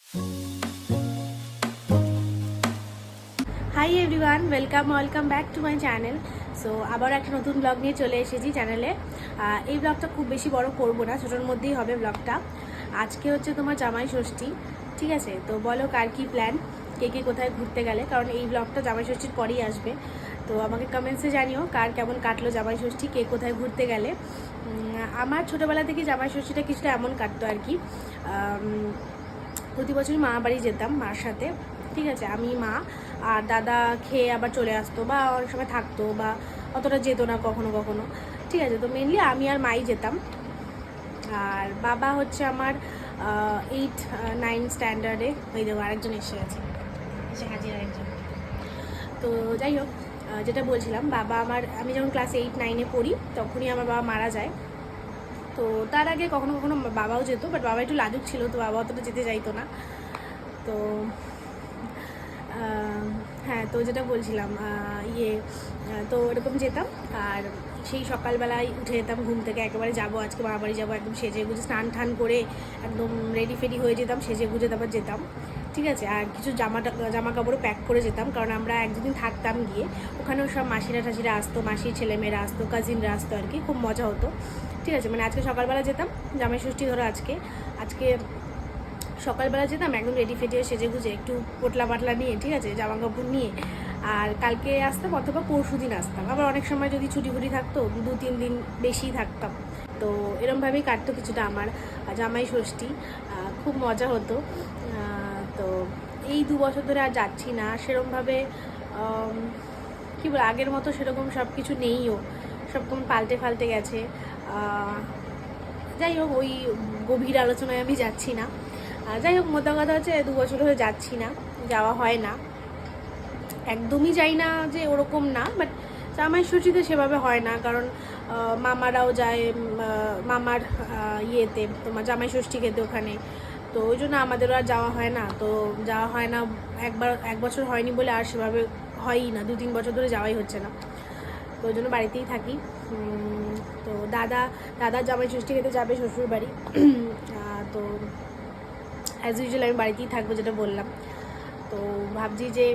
Hi everyone, welcome back to my channel. So আবার একটা নতুন ব্লগ নিয়ে চলে এসেছি চ্যানেলে। এই ব্লগটা খুব বেশি বড় করব না, ছোটোর মধ্যেই হবে ব্লগটা। আজকে হচ্ছে তোমার জামাই ষষ্ঠী, ঠিক আছে? তো বলো কার কী প্ল্যান, কে কোথায় ঘুরতে গেলে, কারণ এই ব্লগটা জামাই ষষ্ঠীর পরেই আসবে। তো আমাকে কমেন্টসে জানিও কার কেমন কাটলো জামাই ষষ্ঠী, কে কোথায় ঘুরতে গেলে। আমার ছোটোবেলা থেকে জামাই ষষ্ঠীটা কিছুটা এমন কাটতো আর কি। প্রতি বছরই মা বাড়ি যেতাম মার সাথে, ঠিক আছে? আমি, মা আর দাদা খেয়ে আবার চলে আসতো, বা অনেক সময় থাকতো, বা অতটা যেত না কখনো কখনো, ঠিক আছে? তো মেনলি আমি আর মাই যেতাম। আর বাবা হচ্ছে আমার 8-9 স্ট্যান্ডার্ডে, ওই দেখো আরেকজন এসে গেছে, হাজির আরেকজন। তো যাই হোক, যেটা বলছিলাম, বাবা আমার, আমি যখন ক্লাস 8-9-এ পড়ি তখনই আমার বাবা মারা যায়। তো তার আগে কখনো কখনো বাবাও যেত, বাট বাবা একটু লাজুক ছিল, তো বাবা অতটা যেতে চাইতো না। তো হ্যাঁ, তো যেটা বলছিলাম, তো এরকম যেতাম। আর সেই সকালবেলায় উঠে যেতাম ঘুম থেকে, একেবারে যাবো আজকে মা বাড়ি যাবো, একদম সেজে গুজে স্নান টান করে একদম রেডি ফেডি হয়ে যেতাম, সেজে গুজে তারপর যেতাম, ঠিক আছে? আর কিছু জামা কাপড়ও প্যাক করে যেতাম, কারণ আমরা এক দুদিন থাকতাম গিয়ে। ওখানেও সব মাসিরা টাসিরা আসতো, মাসির ছেলেমেয়েরা আসতো, কাজিনরা আসতো আর কি, খুব মজা হতো, ঠিক আছে? মানে আজকে সকালবেলা যেতাম, জামাই ষষ্ঠী ধরো আজকে সকালবেলা যেতাম একদম রেডি ফেটে সেজে গুজে, একটু পোটলা পাটলা নিয়ে, ঠিক আছে, জামা কাপড় নিয়ে। আর কালকে আসতাম, অথবা পরশু দিন আসতাম। আবার অনেক সময় যদি ছুটি ফুটি থাকতো 2-3 দিন বেশি থাকতাম। তো এরমভাবেই কাটতো কিছুটা আমার জামাই ষষ্ঠী। খুব মজা হতো। তো এই 2 বছর ধরে আর যাচ্ছি না সেরমভাবে। কী বল, আগের মতো সেরকম সব কিছু নেইও, সব কেমন পাল্টে গেছে। যাই হোক, ওই গভীর আলোচনায় আমি যাচ্ছি না। যাই হোক, মোদ্দা কথা হচ্ছে 2 বছর হয়ে যাচ্ছি না, যাওয়া হয় না, একদমই যাই না যে ওরকম না, বাট জামাই ষষ্ঠীতে সেভাবে হয় না, কারণ মামারাও যায় মামার ইয়েতে, তোমার জামাই ষষ্ঠী খেতে ওখানে। তো ওই জন্য আমাদেরও আর যাওয়া হয় না। তো যাওয়া হয় না, এক বছর হয়নি বলে আর সেভাবে হয়ই না, 2-3 বছর ধরে যাওয়াই হচ্ছে না। তো ওই জন্য বাড়িতেই থাকি। তো দাদা জামাই ষষ্ঠী খেতে যাবে শ্বশুর বাড়ি। তো অ্যাজ ইউজুয়াল আমি বাড়িতেই থাকবো, যেটা বললাম। তো ভাবছি যে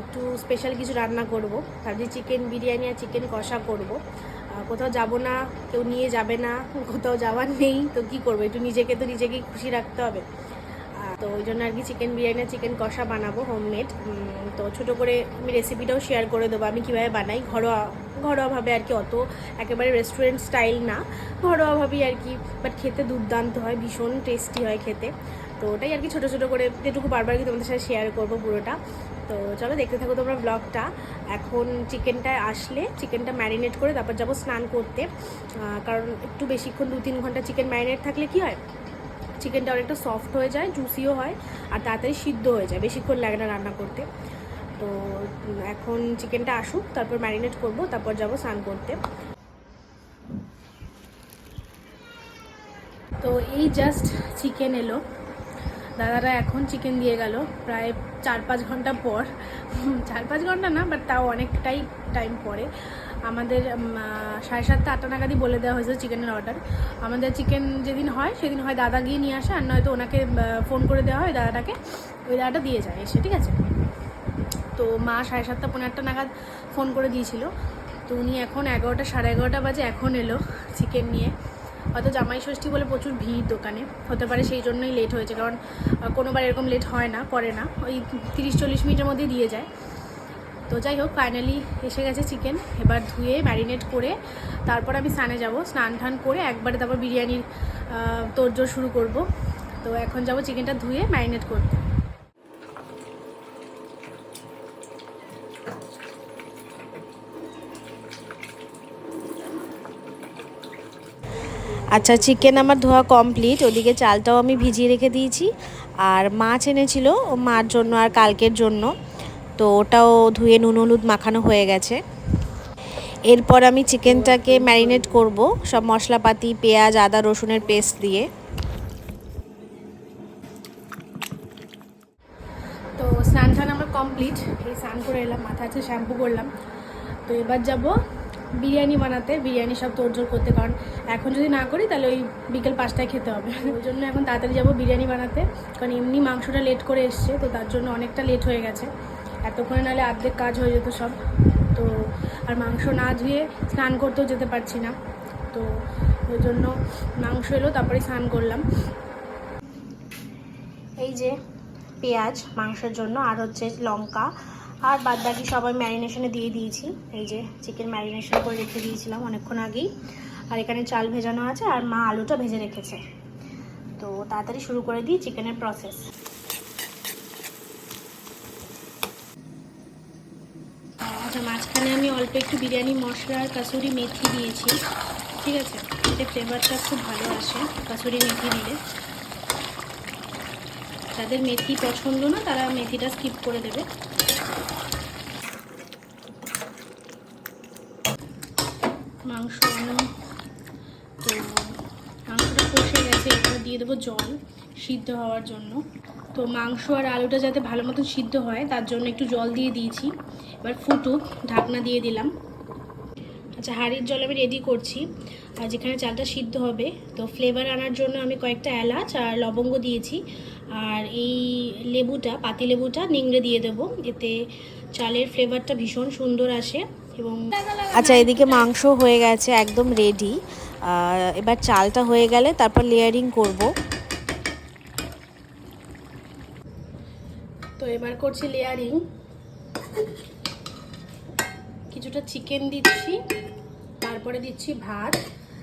একটু স্পেশাল কিছু রান্না করব, ভাবছি চিকেন বিরিয়ানি আর চিকেন কষা করব। কোথাও যাব না, কেউ নিয়ে যাবে না, কোথাও যাওয়ার নেই, তো কি করব, একটু নিজেকেই খুশি রাখতে হবে। তো ওই জন্য আর কি চিকেন বিরিয়ানি আর চিকেন কষা বানাবো হোমমেড। তো ছোটো করে আমি রেসিপিটাও শেয়ার করে দেবো আমি কীভাবে বানাই, ঘরোয়াভাবে আর কি, অত একেবারে রেস্টুরেন্ট স্টাইল না, ঘরোয়াভাবেই আর কি, বাট খেতে দুর্দান্ত হয়, ভীষণ টেস্টি হয় খেতে। তো ওটাই আর কি, ছোটো করে যেটুকু বারবার কি তোমাদের সাথে শেয়ার করবো পুরোটা। তো চলো দেখতে থাকো তোমরা ব্লগটা। এখন চিকেনটা আসলে চিকেনটা ম্যারিনেট করে তারপর যাবো স্নান করতে, কারণ একটু বেশিক্ষণ 2-3 ঘন্টা চিকেন ম্যারিনেট থাকলে কি হয়, চিকেনটা অনেকটা সফট হয়ে যায়, জুসিও হয়, আর তাড়াতাড়ি সিদ্ধ হয়ে যায়, বেশিক্ষণ লাগে না রান্না করতে। তো এখন চিকেনটা আসুক, তারপর ম্যারিনেট করব, তারপর যাব স্নান করতে। তো এই জাস্ট চিকেন এলো, দাদারা এখন চিকেন দিয়ে গেল প্রায় 4-5 ঘন্টা পর। 4-5 ঘন্টা না, বাট তাও অনেকটাই টাইম পরে। আমাদের 7:30-8টা নাগাদই বলে দেওয়া হয়েছে চিকেনের অর্ডার। আমাদের চিকেন যেদিন হয় সেদিন হয় দাদা গিয়ে নিয়ে আসে, আর নয়তো ওনাকে ফোন করে দেওয়া হয় দাদাটাকে, ওই দাদাটা দিয়ে যায় এসে, ঠিক আছে? তো মা 7:30-8টা নাগাদ ফোন করে দিয়েছিল। তো উনি এখন 11টা 11:30 বাজে এখন এলো চিকেন নিয়ে। হয়তো জামাই ষষ্ঠী বলে প্রচুর ভিড় দোকানে, হতে পারে সেই জন্যই লেট হয়েছে, কারণ কোনোবার এরকম লেট হয় না, করে না, ওই 30-40 মিনিটের মধ্যেই দিয়ে যায়। তো যাই হোক, ফাইনালি এসে গেছে চিকেন। এবার ধুয়ে ম্যারিনেট করে তারপর আমি স্নানে যাব, স্নান টান করে একবারে তারপর বিরিয়ানির তোড়জোড় শুরু করব। তো এখন যাব চিকেনটা ধুয়ে ম্যারিনেট করতে। আচ্ছা, চিকেন আমার ধোয়া কমপ্লিট, ওদিকে চালটাও আমি ভিজিয়ে রেখে দিয়েছি। আর মাছ এনেছিল মার জন্য আর কালকের জন্য, তো ওটাও ধুয়ে নুন হলুদ মাখানো হয়ে গেছে। এরপর আমি চিকেনটাকে ম্যারিনেট করব সব মশলাপাতি, পেঁয়াজ, আদা, রসুনের পেস্ট দিয়ে। তো স্নান টান আমার কমপ্লিট, এই স্নান করে এলাম, মাথা আছে শ্যাম্পু করলাম। তো এবার যাব বিরিয়ানি বানাতে, বিরিয়ানি সব তোড়জোড় করতে, কারণ এখন যদি না করি তাহলে ওই বিকেল 5টায় খেতে হবে। ওই জন্য এখন তাড়াতাড়ি যাবো বিরিয়ানি বানাতে, কারণ এমনি মাংসটা লেট করে এসছে, তো তার জন্য অনেকটা লেট হয়ে গেছে। এতক্ষণে নাহলে অর্ধেক কাজ হয়ে যেত সব। তো আর মাংস না ধুয়ে স্নান করতেও যেতে পারছি না, তো ওই জন্য মাংস এলো তারপরে স্নান করলাম। এই যে পেঁয়াজ মাংসের জন্য, আর হচ্ছে লঙ্কা, আর বাদ বাকি সবাই ম্যারিনেশনে দিয়ে দিয়েছি। এই যে চিকেন ম্যারিনেশন করে রেখে দিয়েছিলাম অনেকক্ষণ আগেই, আর এখানে চাল ভেজানো আছে, আর মা আলুটা ভেজে রেখেছে। তো তাড়াতাড়ি শুরু করে দিই চিকেনের প্রসেস। আচ্ছা, মাঝখানে আমি অল্প একটু বিরিয়ানি মশলা আর কাসুরি মেথি দিয়েছি, ঠিক আছে? এতে ফ্লেভারটা খুব ভালো আসে কাসুরি মেথি দিলে। যাদের মেথি পছন্দ না তারা মেথিটা স্কিপ করে দেবে। মাংস আনুন, তো মাংসটা কষে গেছে, এরপর দিয়ে দেবো জল সিদ্ধ হওয়ার জন্য। তো মাংস আর আলুটা যাতে ভালো মতো সিদ্ধ হয় তার জন্য একটু জল দিয়ে দিয়েছি। এবার ফুটুক, ঢাকনা দিয়ে দিলাম। আচ্ছা, হাঁড়ির জল আমি রেডি করছি, আর যেখানে চালটা সিদ্ধ হবে। তো ফ্লেভার আনার জন্য আমি কয়েকটা এলাচ আর লবঙ্গ দিয়েছি, আর এই লেবুটা, পাতি লেবুটা নিংড়ে দিয়ে দেবো, এতে চালের ফ্লেভারটা ভীষণ সুন্দর আসে। এবং আচ্ছা, এদিকে মাংস হয়ে গেছে একদম রেডি। এবার চালটা হয়ে গেলে তারপর লেয়ারিং করব। তো এবার করছি লেয়ারিং। কিছুটা চিকেন দিচ্ছি, তারপরে দিচ্ছি ভাত,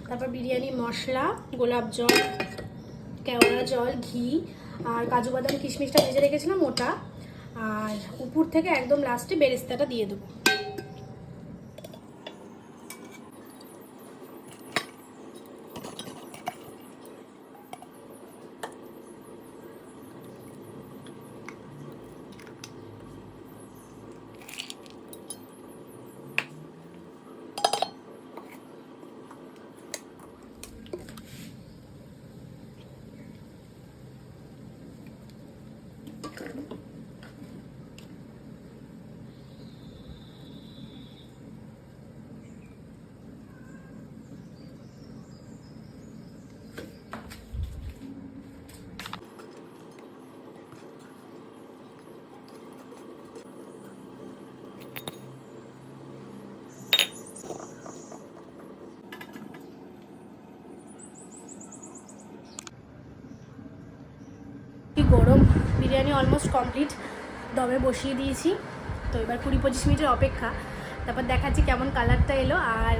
তারপর বিরিয়ানি মশলা, গোলাপ জল, কেওড়া জল, ঘি, আর কাজু বাদাম কিশমিশটা ভেজে রেখেছিলাম ওটা, আর উপর থেকে একদম লাস্টে বেরেস্তাটা দিয়ে দেবো। গরম বিরিয়ানি অলমোস্ট কমপ্লিট, দমে বসিয়ে দিয়েছি। তো এবার 20-25 মিনিটের অপেক্ষা, তারপর দেখাচ্ছি কেমন কালারটা এলো আর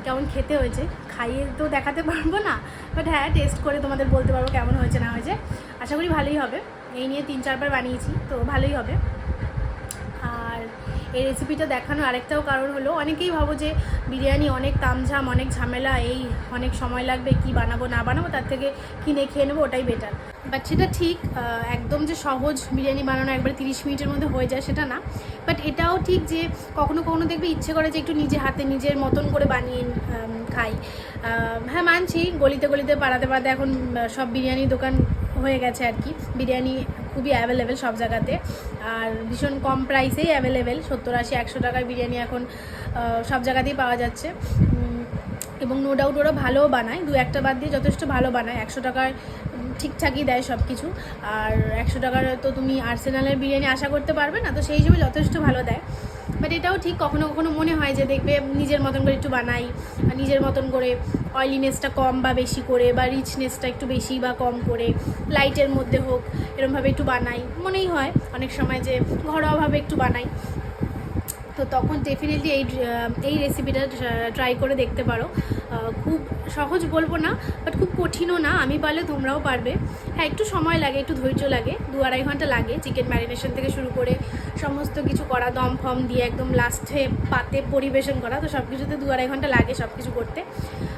কেমন খেতে হয়েছে। খাইয়ে তো দেখাতে পারবো না, বাট হ্যাঁ টেস্ট করে তোমাদের বলতে পারবো কেমন হয়েছে না হয়েছে। আশা করি ভালোই হবে, এই নিয়ে 3-4 বার বানিয়েছি, তো ভালোই হবে। আর এই রেসিপিটা দেখানোর আরেকটাও কারণ হলো, অনেকেই ভাবো যে বিরিয়ানি অনেক তামঝাম, অনেক ঝামেলা, এই অনেক সময় লাগবে, কি বানাবো না বানাবো, তার থেকে কিনে খেয়ে নেবো, ওটাই বেটার। বাট সেটা ঠিক, একদম যে সহজ বিরিয়ানি বানানো একবার 30 মিনিটের মধ্যে হয়ে যায় সেটা না। বাট এটাও ঠিক যে কখনো কখনো দেখবে ইচ্ছে করে যে একটু নিজে হাতে নিজের মতন করে বানিয়ে খাই। হ্যাঁ মানছি, গলিতে গলিতে পাড়াতে পাড়াতে এখন সব বিরিয়ানির দোকান হয়ে গেছে আর কি। বিরিয়ানি খুবই অ্যাভেলেবেল সব জায়গাতে, আর ভীষণ কম প্রাইসেই অ্যাভেলেবেল। 70-80-100 টাকার বিরিয়ানি এখন সব জায়গাতেই পাওয়া যাচ্ছে, এবং নো ডাউট ওরা ভালোও বানায়, 2-1টা বাদ দিয়ে যথেষ্ট ভালো বানায়। 100 টাকায় ঠিকঠাকই দেয় সব কিছু, আর 100 টাকার তো তুমি আর্সেনালের বিরিয়ানি আশা করতে পারবে না, তো সেই হিসেবে যথেষ্ট ভালো দেয়। বাট এটাও ঠিক, কখনো কখনো মনে হয় যে দেখবে নিজের মতন করে একটু বানাই, নিজের মতন করে অয়েলিনেসটা কম বা বেশি করে, বা রিচনেসটা একটু বেশি বা কম করে, লাইটের মধ্যে হোক, এরকমভাবে একটু বানাই। মনেই হয় অনেক সময় যে ঘরোয়াভাবে একটু বানাই, তো তখন ডেফিনেটলি এই রেসিপিটা ট্রাই করে দেখতে পারো। খুব সহজ বলবো না, বাট খুব কঠিনও না, আমি পারলে তোমরাও পারবে। হ্যাঁ একটু সময় লাগে, একটু ধৈর্য লাগে, 2-2.5 ঘন্টা লাগে চিকেন ম্যারিনেশন থেকে শুরু করে সমস্ত কিছু করা, দম ফম দিয়ে একদম লাস্টে পাতে পরিবেশন করা, তো সব কিছুতে 2-2.5 ঘন্টা লাগে সব কিছু করতে।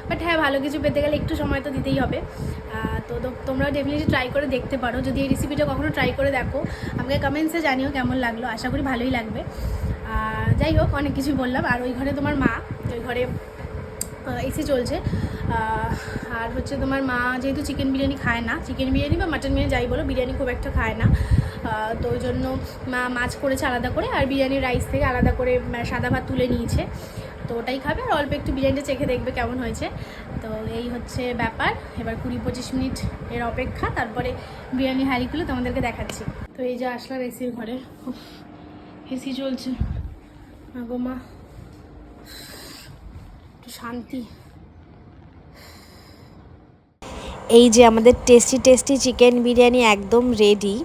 বাট হ্যাঁ ভালো কিছু পেতে গেলে একটু সময় তো দিতেই হবে। তো তোমরাও ডেফিনেটলি ট্রাই করে দেখতে পারো। যদি এই রেসিপিটা কখনো ট্রাই করে দেখো, আমাকে কমেন্টসে জানিও কেমন লাগলো, আশা করি ভালোই লাগবে। যাই হোক, অনেক কিছু বললাম। আর ওই ঘরে তোমার মা, ওই ঘরে এসি চলছে, আর হচ্ছে তোমার মা যেহেতু চিকেন বিরিয়ানি খায় না, চিকেন বিরিয়ানি বা মাটন বিরিয়ানি যাই বলো, বিরিয়ানি খুব একটা খায় না, তো ওই জন্য মা মাছ করেছে আলাদা করে, আর বিরিয়ানির রাইস থেকে আলাদা করে সাদা ভাত তুলে নিয়েছে। তো ওটাই খাবে আর অল্প একটু বিরিয়ানিটা চেখে দেখবে কেমন হয়েছে। তো এই হচ্ছে ব্যাপার। এবার 20-25 মিনিট এর অপেক্ষা, তারপরে বিরিয়ানি হাঁড়ি খুলে তোমাদেরকে দেখাচ্ছি। তো এই যে আসলাম এসির ঘরে, এসি চলছে, গো মা একটু শান্তি। এই যে আমাদের টেস্টি টেস্টি চিকেন বিরিয়ানি একদম রেডি।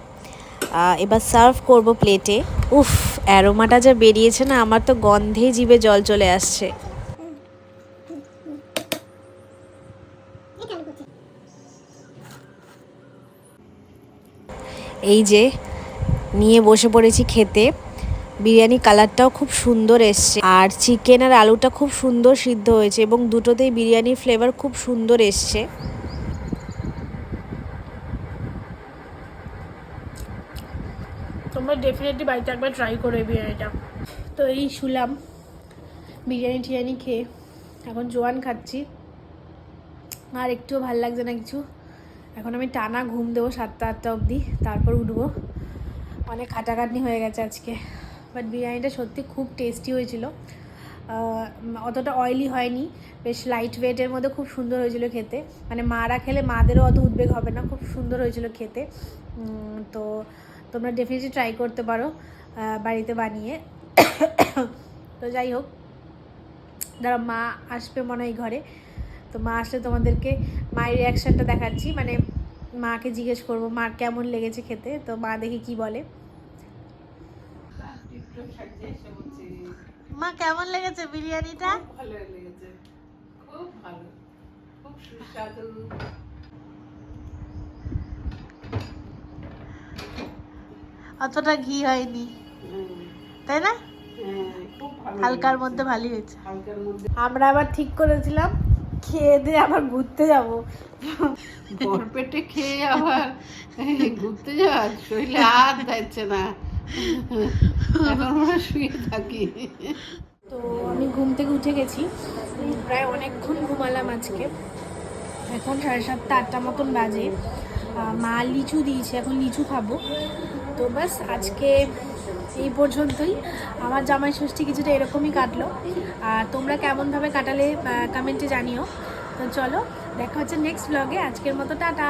এবার সার্ভ করব প্লেটে। উফ, অ্যারোমাটা যা বেরিয়েছে না, আমার তো গন্ধেই জিভে জল চলে আসছে। এই যে নিয়ে বসে পড়েছি খেতে। বিরিয়ানি কালারটাও খুব সুন্দর এসছে, আর চিকেন আর আলুটা খুব সুন্দর সিদ্ধ হয়েছে এবং দুটোতেই বিরিয়ানির ফ্লেভার খুব সুন্দর এসছে। তোমরা ডেফিনেটলি বাড়িতে একবার ট্রাই করো এই বিরিয়ানিটা। তো এই শুলাম বিরিয়ানি টিরিয়ানি খেয়ে, এখন জোয়ান খাচ্ছি, আর একটুও ভাল লাগছে না কিছু। এখন আমি টানা ঘুম দেবো 7টা-8টা অবধি, তারপর উঠবো। অনেক খাটাখাটনি হয়ে গেছে আজকে, বাট বিরিয়ানিটা সত্যি খুব টেস্টি হয়েছিল। অতটা অয়েলি হয়নি, বেশ লাইট ওয়েটের মধ্যে খুব সুন্দর হয়েছিল খেতে। মানে মারা খেলে মাদেরও অত উদ্বেগ হবে না, খুব সুন্দর হয়েছিল খেতে। তো তোমরা ডেফিনেটলি ট্রাই করতে পারো বাড়িতে বানিয়ে। তো যাই হোক, যারা মা আসবে মনে হয় ঘরে, তো মা আসলে তোমাদেরকে মায়ের রিয়াকশানটা দেখাচ্ছি। মানে মাকে জিজ্ঞেস করবো মার কেমন লেগেছে খেতে, তো মা দেখি কি বলে। মা কেমন লেগেছে বিরিয়ানিটা? ভালো লেগেছে, খুব ভালো, খুব সুস্বাদু। অতটা ঘি হয়নি, তাই না? খুব ভালো, হালকার মধ্যে ভালোই হয়েছে। হালকার মধ্যে। আমরা আবার ঠিক করেছিলাম খেয়ে দিয়ে আবার ঘুরতে যাবো। ভরপেটে খেয়ে আবার ঘুরতে যাওয়ার শরীরে আর যাচ্ছে না, এখন আমরা শুয়ে থাকি। তো আমি ঘুম থেকে উঠে গেছি, প্রায় অনেকক্ষণ ঘুমালাম আজকে। এখন 7:30-8টা মতন বাজে। মা লিচু দিয়েছে, এখন লিচু খাবো। তো বাস আজকে এই পর্যন্তই। আমার জামাই ষষ্ঠী কিছুটা এরকমই কাটলো। আর তোমরা কেমনভাবে কাটালে কমেন্টে জানিও। তো চলো, দেখা হচ্ছে নেক্সট ব্লগে। আজকের মতো টাটা।